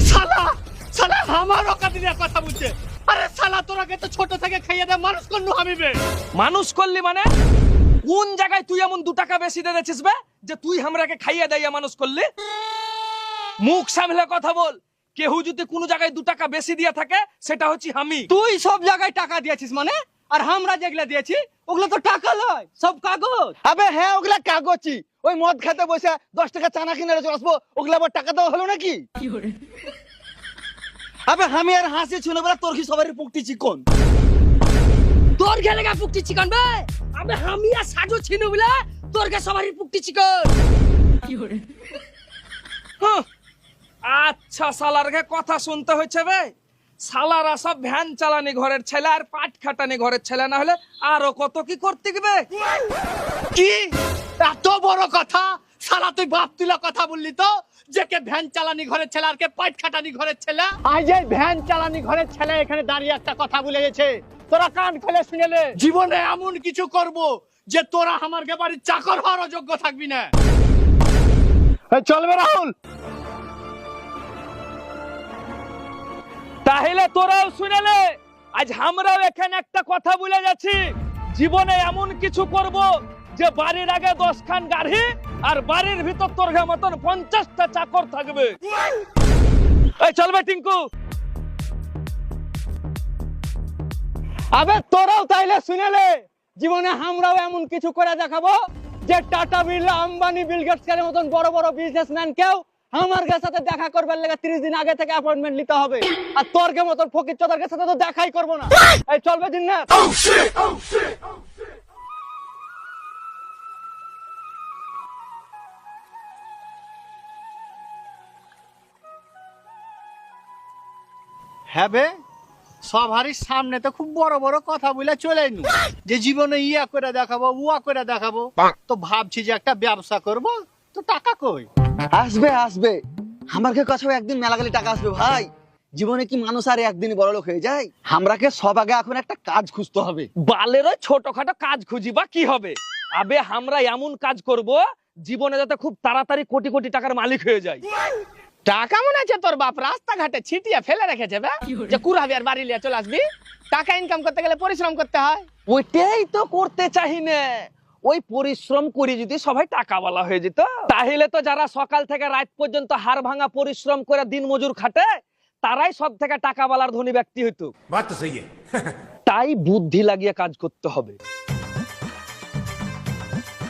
শালা শালা আমার অকাত নিয়ে কথা বলছে। আরে শালা তোরাকে তো ছোট থেকে খাইয়ে দে মানুষ করলু আমি বে। মানুষ করলি মানে কোন জায়গায় তুই এমন 2 টাকা বেশি দিয়ে দিছিস বে যে তুই আমরাকে খাইয়ে দেয়া মানুষ করলি? মুখ সামলে কথা বল। কেউ যদি কোনো জায়গায় 2 টাকা বেশি দিয়ে থাকে সেটা হচ্ছে আমি। তুই সব জায়গায় টাকা দিয়েছিস মানে, আর আমরা যেগুলা দিয়েছি ওগুলো তো টাকা লয়, সব কাগজ। আবে হ্যাঁ ওগুলা কাগজই। ওই মদ খেতে বসে 10 টাকা চানা কিনে চলে আসবো, ওগুলা আবার টাকা দেওয়া হলো নাকি? আবে আমি আর হাসি শুনে বলে তোর কি সবারই পুকটি চিকন? তোর গেলে গা পুকটি চিকন বে। আবে আমি আর সাজু ছিনু বলে তোর গে সবারই পুকটি চিকন। কি করে? আচ্ছা শালার গে কথা শুনতে হচ্ছে বে। শালারা সব ভ্যান চালানি ঘরের ছেলে আর পাট খাটানি ঘরের ছেলে, না হলে আরো কত কি করতে গবে। কি এত বড় কথা? শালা তুই বাপ তুলা কথা বললি তো, যে কে ভ্যান চালানি ঘরের ছেলে আর কে পাইট খাটানি ঘরের ছেলে। আজ এই ভ্যান চালানি ঘরের ছেলে এখানে দাঁড়িয়ে একটা কথা বলে গেছে, তোরা কান খুলে শুনে নে। জীবনে এমন কিছু করব যে তোরা আমার গে বাড়ির চাকর হওয়ার যোগ্য থাকবি না। চলবে রাহুল? তাহলে তোরাও শুনেলে আজ আমরাও এখানে একটা কথা বলে যাচ্ছি, জীবনে এমন কিছু করব যে বাড়ির আগে 10 খান গাড়ি আর বাড়ির ভিতর তোর মতন 50টা চাকর থাকবে। এই চলবে টিঙ্কু? আবে তোরাও তাইলে শুনেলে, জীবনে আমরাও এমন কিছু করে দেখাবো যে টাটা বিড়লা আম্বানি বিল গেটস এর মতন বড় বড় বিজনেসম্যান কেউ আমার সাথে দেখা করবার লাগে 30 দিন আগে থেকে অ্যাপয়েন্টমেন্ট নিতে হবে, আর তোর কে মতন ফকির চোদার সাথে তো দেখাই করবো না। এই চলবে দিন না? হ্যাঁ বে, সবারই সামনে তো খুব বড় বড় কথা বলে চলে নু যে জীবনে ইয়া করে দেখাবো উয়া করে দেখাবো। তো ভাবছি যে একটা ব্যবসা করব, তো টাকা কই? আসবে আসবে, আমার কাছেও একদিন মেলা গেলে টাকা আসবে ভাই। জীবনে কি মানুষ আর একদিন বড় লোক হয়ে যায়? আমরাকে সব আগে এখন একটা কাজ খুঁজতে হবে। বালেরও ছোটখাটো কাজ খুঁজি বা কি হবে? আবে আমরা এমন কাজ করব জীবনে যাতে খুব তাড়াতাড়ি কোটি কোটি টাকার মালিক হয়ে যায়। টাকা মনে আছে তোর বাপ রাস্তাঘাটে ছিটিয়ে ফেলে রেখেছে বে, যে কুড়াবি আর বাড়ি নিয়ে চলে আসবি? টাকা ইনকাম করতে গেলে পরিশ্রম করতে হয়। ওইটাই তো করতে চাই না। ওই পরিশ্রম করে যদি সবাই টাকাওয়ালা হয়ে যেত, তাহলে তো যারা সকাল থেকে রাত পর্যন্ত হাড় ভাঙা পরিশ্রম করে দিন মজুর খাটে তারাই সব থেকে টাকাওয়ালার ধনী ব্যক্তি হইতো। बात तो सही है। তাই বুদ্ধি লাগিয়ে কাজ করতে হবে।